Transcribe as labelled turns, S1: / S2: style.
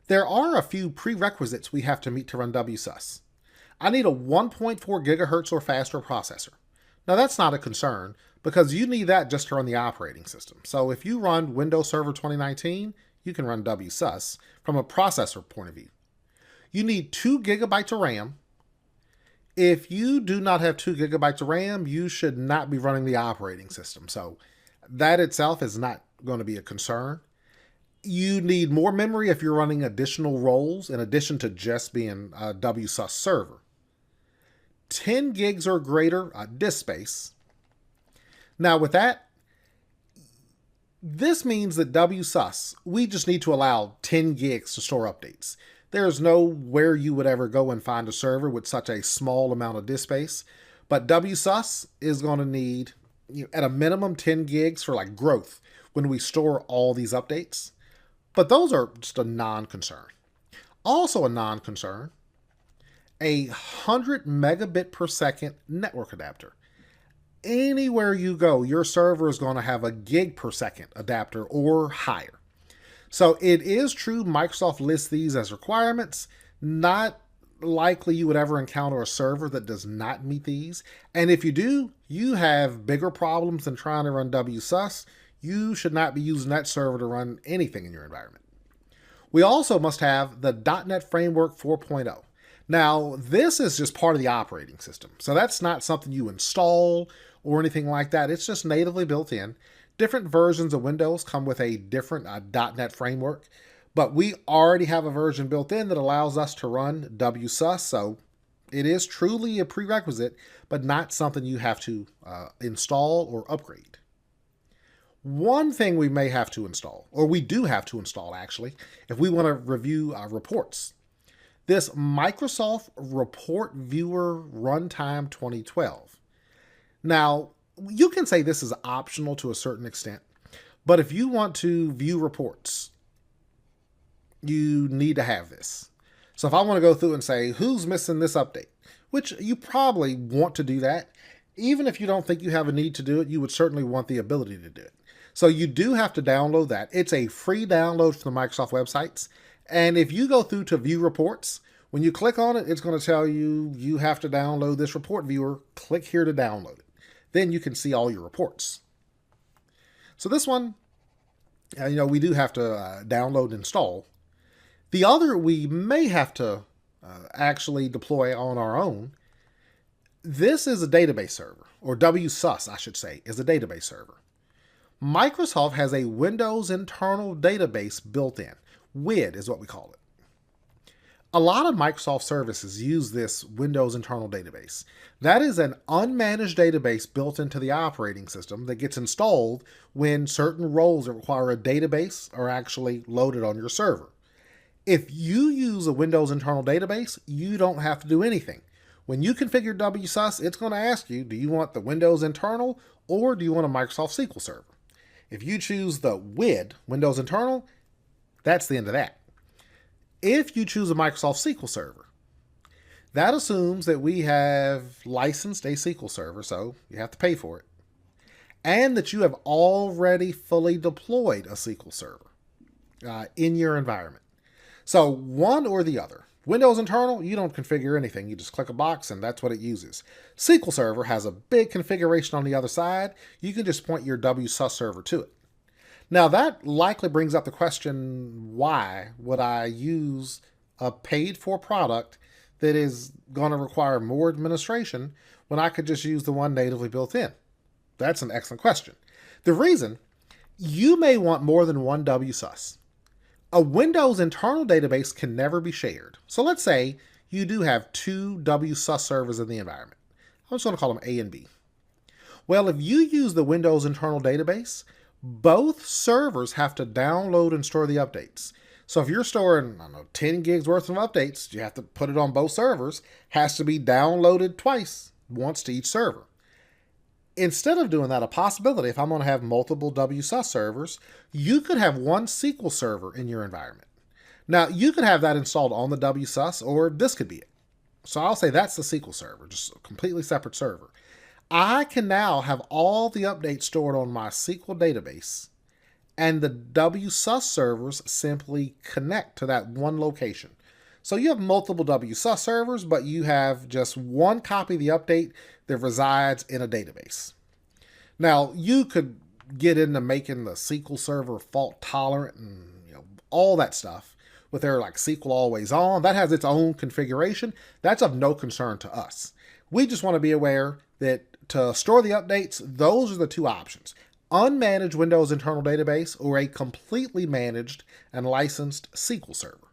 S1: There are a few prerequisites we have to meet to run WSUS. I need a 1.4 gigahertz or faster processor. Now that's not a concern because you need that just to run the operating system. So if you run Windows Server 2019, you can run WSUS from a processor point of view. You need 2 gigabytes of RAM. If you do not have 2 gigabytes of RAM, you should not be running the operating system. So that itself is not going to be a concern. You need more memory if you're running additional roles in addition to just being a WSUS server. 10 gigs or greater disk space. Now with that, this means that WSUS, we just need to allow 10 gigs to store updates. There's nowhere you would ever go and find a server with such a small amount of disk space, but WSUS is going to need, at a minimum 10 gigs for like growth when we store all these updates. But those are just a non-concern. Also a non-concern, a 100 megabit per second network adapter. Anywhere you go, your server is going to have a gig per second adapter or higher. So it is true Microsoft lists these as requirements. Not likely you would ever encounter a server that does not meet these. And if you do, you have bigger problems than trying to run WSUS. You should not be using that server to run anything in your environment. We also must have the .NET Framework 4.0. Now, this is just part of the operating system. So that's not something you install or anything like that. It's just natively built in. Different versions of Windows come with a different .NET framework, but we already have a version built in that allows us to run WSUS. So it is truly a prerequisite, but not something you have to install or upgrade. One thing we may have to install, or we do have to install actually, if we want to review reports. This Microsoft Report Viewer Runtime 2012. Now, you can say this is optional to a certain extent, but if you want to view reports, you need to have this. So if I want to go through and say, who's missing this update, which you probably want to do that, even if you don't think you have a need to do it, you would certainly want the ability to do it. So you do have to download that. It's a free download from the Microsoft websites. And if you go through to view reports, when you click on it, it's going to tell you, you have to download this report viewer. Click here to download it. Then you can see all your reports. So this one, we do have to download and install. The other we may have to actually deploy on our own. This is a database server, or WSUS, I should say, is a database server. Microsoft has a Windows internal database built in. WID is what we call it. A lot of Microsoft services use this Windows internal database. That is an unmanaged database built into the operating system that gets installed when certain roles that require a database are actually loaded on your server. If you use a Windows internal database, you don't have to do anything. When you configure WSUS, it's going to ask you, do you want the Windows internal or do you want a Microsoft SQL server? If you choose the WID, Windows internal, that's the end of that. If you choose a Microsoft SQL server, that assumes that we have licensed a SQL server, so you have to pay for it, and that you have already fully deployed a SQL server in your environment. So one or the other. Windows internal, you don't configure anything. You just click a box and that's what it uses. SQL Server has a big configuration on the other side. You can just point your WSUS server to it. Now that likely brings up the question, why would I use a paid for product that is going to require more administration when I could just use the one natively built in? That's an excellent question. The reason, you may want more than one WSUS. A Windows internal database can never be shared. So let's say you do have two WSUS servers in the environment. I'm just going to call them A and B. Well, if you use the Windows internal database, both servers have to download and store the updates. So if you're storing, 10 gigs worth of updates, you have to put it on both servers. Has to be downloaded twice, once to each server. Instead of doing that, a possibility, if I'm going to have multiple WSUS servers, you could have one SQL server in your environment. Now, you could have that installed on the WSUS, or this could be it. So I'll say that's the SQL server, just a completely separate server. I can now have all the updates stored on my SQL database and the WSUS servers simply connect to that one location. So you have multiple WSUS servers, but you have just one copy of the update that resides in a database. Now, you could get into making the SQL Server fault tolerant and all that stuff with their like SQL always on. That has its own configuration. That's of no concern to us. We just want to be aware that to store the updates, those are the two options: unmanaged Windows internal database or a completely managed and licensed SQL server.